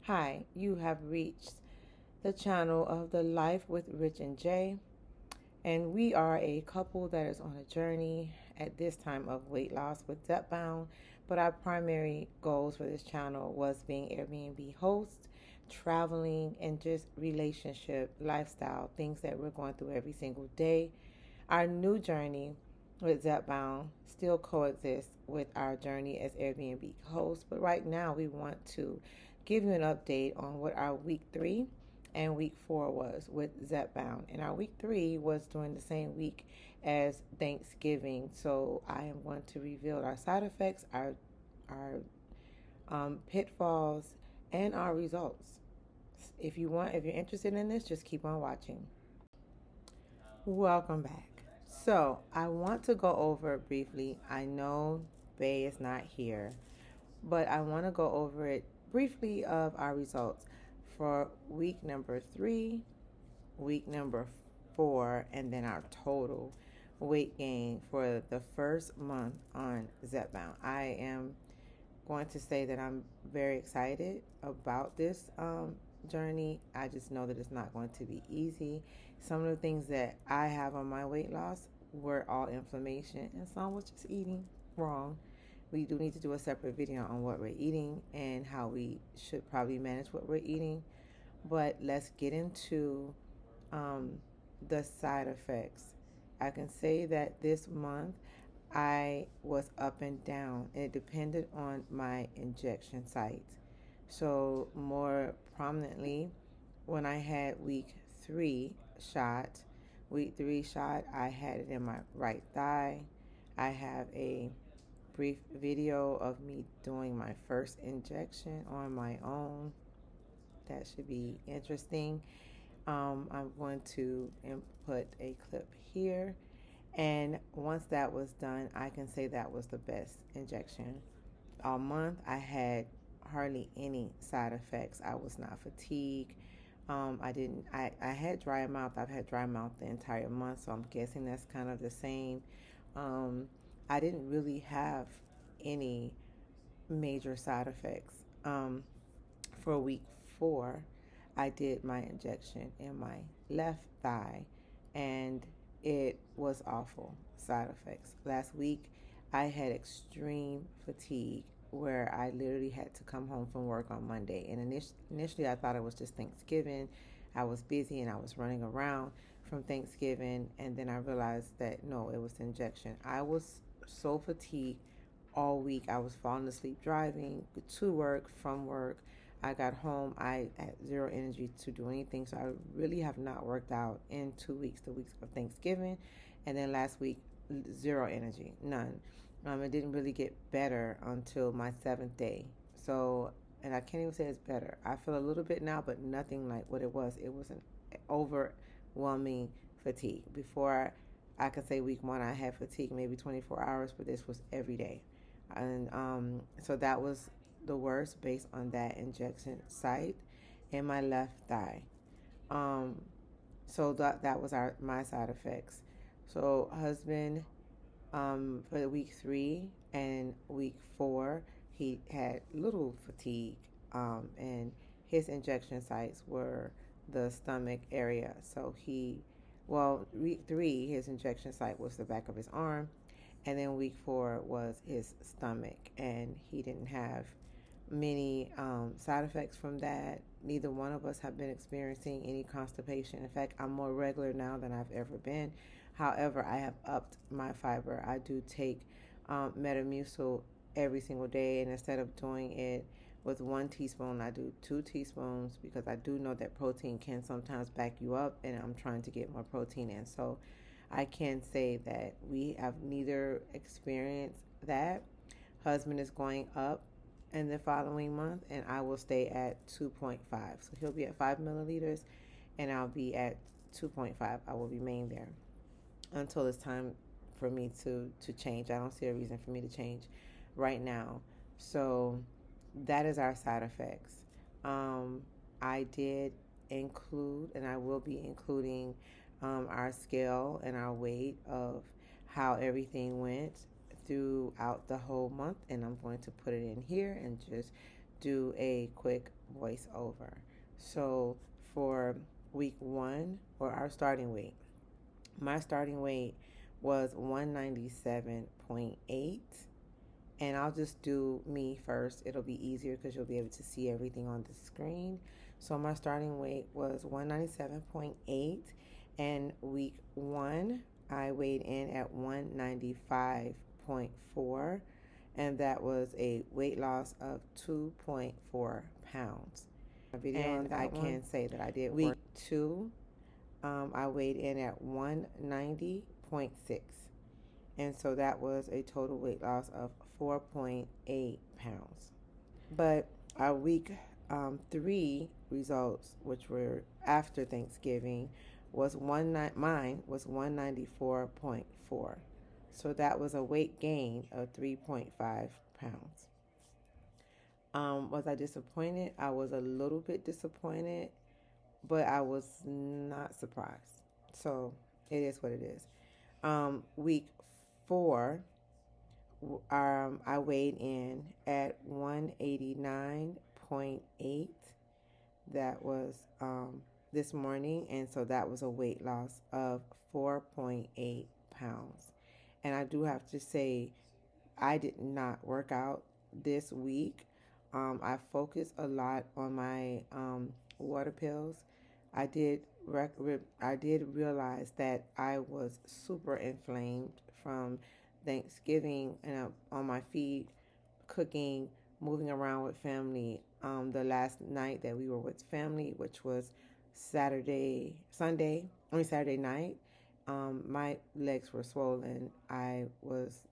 Hi, you have reached the channel of The Life with Rich and Jay, and we are a couple that is on a journey at this time of weight loss with Zepbound. But our primary goals for this channel was being Air BNB host, traveling, and just relationship, lifestyle, things that we're going through every single day. Our new journey with Zepbound still coexists with our journey as Airbnb host, but right now we want to give you an update on what our week 3 and week 4 was with Zepbound. And our week 3 was during the same week as Thanksgiving, so I am going to reveal our side effects, our pitfalls, and our results. If you're interested in this, just keep on watching. Welcome back. So, I want to go over briefly. I know Bay is not here, but I want to go over it briefly of our results for week number 3, week number 4, and then our total weight gain for the first month on Zepbound. I am going to say that I'm very excited about this journey. I just know that it's not going to be easy. Some of the things that I have on my weight loss were all inflammation, and some was just eating wrong. We do need to do a separate video on what we're eating and how we should probably manage what we're eating. But let's get into the side effects. I can say that this month I was up and down. It depended on my injection site. So more prominently, when I had week 3 shot, I had it in my right thigh. I have a brief video of me doing my first injection on my own. That should be interesting. I'm going to input a clip here. And once that was done, I can say that was the best injection. All month, I had hardly any side effects. I was not fatigued. I had dry mouth. I've had dry mouth the entire month, so I'm guessing that's kind of the same. I didn't really have any major side effects. For week 4, I did my injection in my left thigh, and it was awful side effects. Last week, I had extreme fatigue where I literally had to come home from work on Monday. And initially, I thought it was just Thanksgiving. I was busy and I was running around from Thanksgiving. And then I realized that no, it was the injection. I was so fatigued all week. I was falling asleep driving to work, from work. I got home. I had zero energy to do anything. So I really have not worked out in 2 weeks, the weeks of Thanksgiving. And then last week, zero energy, none. It didn't really get better until my 7th day. So, and I can't even say it's better. I feel a little bit now, but nothing like what it was. It was an overwhelming fatigue. Before I could say week 1, I had fatigue maybe 24 hours, but this was every day. And so that was the worst based on that injection site in my left thigh. So that was my side effects. So husband, for the week 3 and week 4, he had little fatigue, and his injection sites were the stomach area. So week 3, his injection site was the back of his arm, and then week 4 was his stomach, and he didn't have many side effects from that. Neither one of us have been experiencing any constipation. In fact, I'm more regular now than I've ever been. However, I have upped my fiber. I do take Metamucil every single day, and instead of doing it with 1 teaspoon, I do 2 teaspoons because I do know that protein can sometimes back you up, and I'm trying to get more protein in. So I can say that we have neither experienced that. Husband is going up in the following month, and I will stay at 2.5. So he'll be at 5 milliliters, and I'll be at 2.5. I will remain there until it's time for me to change. I don't see a reason for me to change right now. So that is our side effects. I did include, and I will be including our scale and our weight of how everything went throughout the whole month, and I'm going to put it in here and just do a quick voiceover. So for week 1, or our starting weight, my starting weight was 197.8. And I'll just do me first. It'll be easier because you'll be able to see everything on the screen. So my starting weight was 197.8. And week 1, I weighed in at 195.4. And that was a weight loss of 2.4 pounds. And I can say that I did week 2. I weighed in at 190.6. And so that was a total weight loss of 4.8 pounds. But our week 3 results, which were after Thanksgiving, mine was 194.4. So that was a weight gain of 3.5 pounds. Was I disappointed? I was a little bit disappointed, but I was not surprised. So it is what it is. Week 4, I weighed in at 189.8. That was this morning, and so that was a weight loss of 4.8 pounds. And I do have to say, I did not work out this week. I focused a lot on my water pills. I did realize that I was super inflamed from Thanksgiving and on my feet, cooking, moving around with family. The last night that we were with family, which was Saturday night, my legs were swollen. I was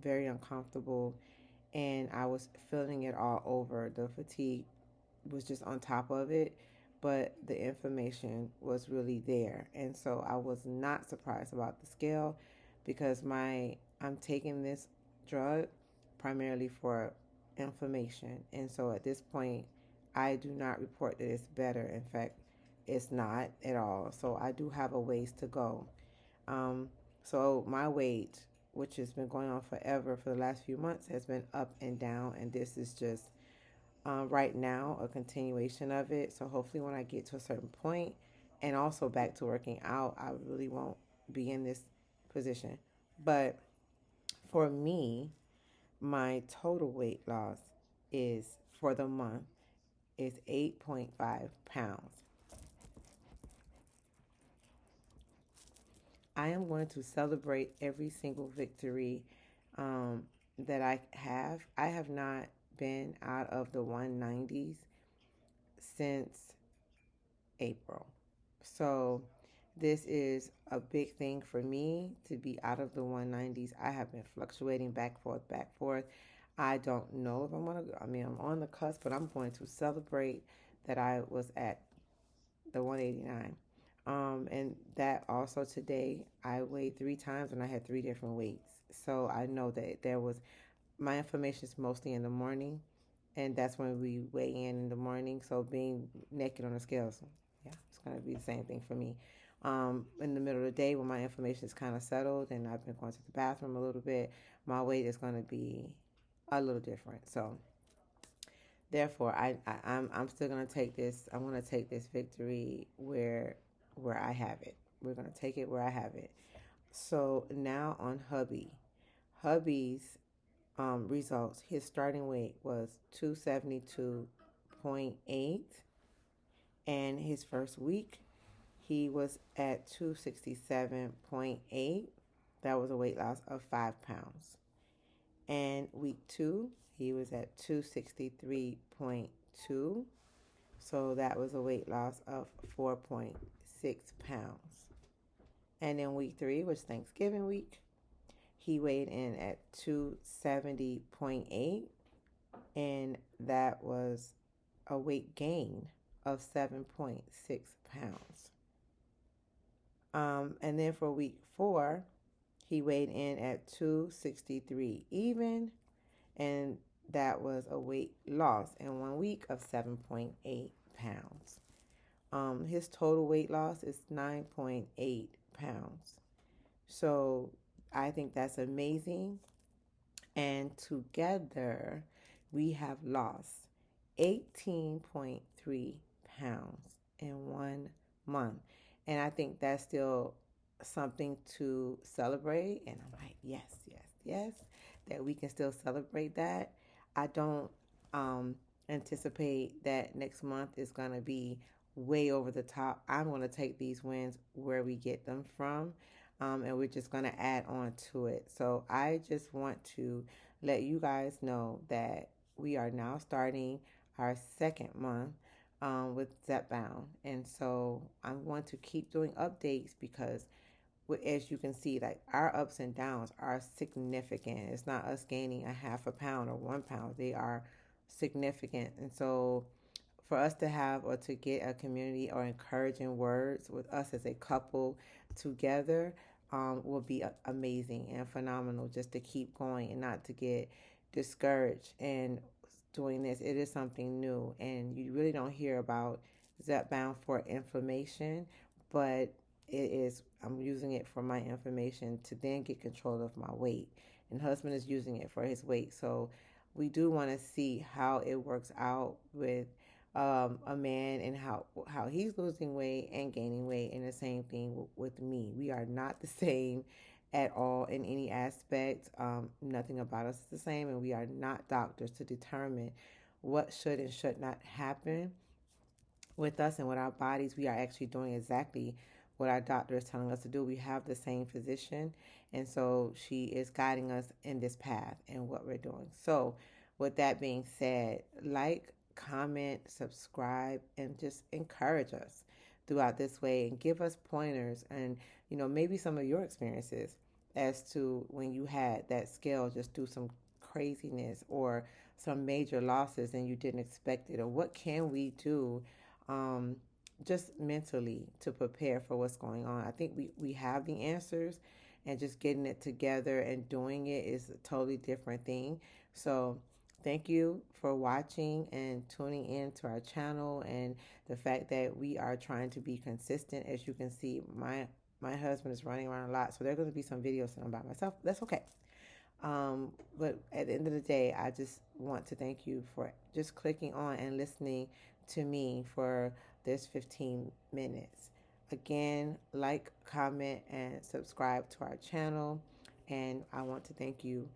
very uncomfortable, and I was feeling it all over. The fatigue was just on top of it, but the information was really there. And so I was not surprised about the scale, because I'm taking this drug primarily for inflammation. And so at this point, I do not report that it's better. In fact, it's not at all. So I do have a ways to go. So my weight, which has been going on forever for the last few months, has been up and down. And this is just right now a continuation of it. So hopefully when I get to a certain point and also back to working out, I really won't be in this position. But for me, my total weight loss is, for the month, is 8.5 pounds. I am going to celebrate every single victory that I have. I have not been out of the 190s since April. So this is a big thing for me to be out of the 190s. I have been fluctuating back, forth. I don't know if I'm going to, I'm on the cusp, but I'm going to celebrate that I was at the 189. And that also today, I weighed 3 times and I had 3 different weights. So I know that my inflammation is mostly in the morning, and that's when we weigh in the morning. So being naked on the scales, yeah, it's going to be the same thing for me. In the middle of the day, when my inflammation is kind of settled and I've been going to the bathroom a little bit, my weight is going to be a little different. So therefore, I'm still going to take this. I'm going to take this victory where I have it. We're going to take it where I have it. So now on Hubby's results, his starting weight was 272.8, and his first week he was at 267.8. That was a weight loss of 5 pounds. And week 2 he was at 263.2, so that was a weight loss of 4.6 pounds. And then week 3 was Thanksgiving week. He weighed in at 270.8, and that was a weight gain of 7.6 pounds. And then for week 4, he weighed in at 263 even, and that was a weight loss in 1 week of 7.8 pounds. His total weight loss is 9.8 pounds. So I think that's amazing. And together we have lost 18.3 pounds in 1 month. And I think that's still something to celebrate. And I'm like, yes, yes, yes, that we can still celebrate that. I don't um, anticipate that next month is going to be way over the top. I'm going to take these wins where we get them from. And we're just going to add on to it. So I just want to let you guys know that we are now starting our second month with Zepbound. And so I'm going to keep doing updates because as you can see, like our ups and downs are significant. It's not us gaining a half a pound or 1 pound. They are significant. And so for us to have or to get a community or encouraging words with us as a couple together will be amazing and phenomenal, just to keep going and not to get discouraged and doing this. It is something new, and you really don't hear about Zepbound for inflammation, but it is. I'm using it for my information to then get control of my weight, and husband is using it for his weight. So we do want to see how it works out with a man and how he's losing weight and gaining weight, and the same thing with me. We are not the same at all in any aspect. Nothing about us is the same, and we are not doctors to determine what should and should not happen with us and with our bodies. We are actually doing exactly what our doctor is telling us to do. We have the same physician, and so she is guiding us in this path and what we're doing. So, with that being said, like, comment, subscribe, and just encourage us throughout this way and give us pointers and, maybe some of your experiences as to when you had that scale just do some craziness or some major losses and you didn't expect it, or what can we do um, just mentally to prepare for what's going on. I think we have the answers, and just getting it together and doing it is a totally different thing. So thank you for watching and tuning in to our channel, and the fact that we are trying to be consistent. As you can see, my husband is running around a lot, so there are going to be some videos that I'm by myself. That's okay. But at the end of the day, I just want to thank you for just clicking on and listening to me for this 15 minutes. Again, like, comment, and subscribe to our channel. And I want to thank you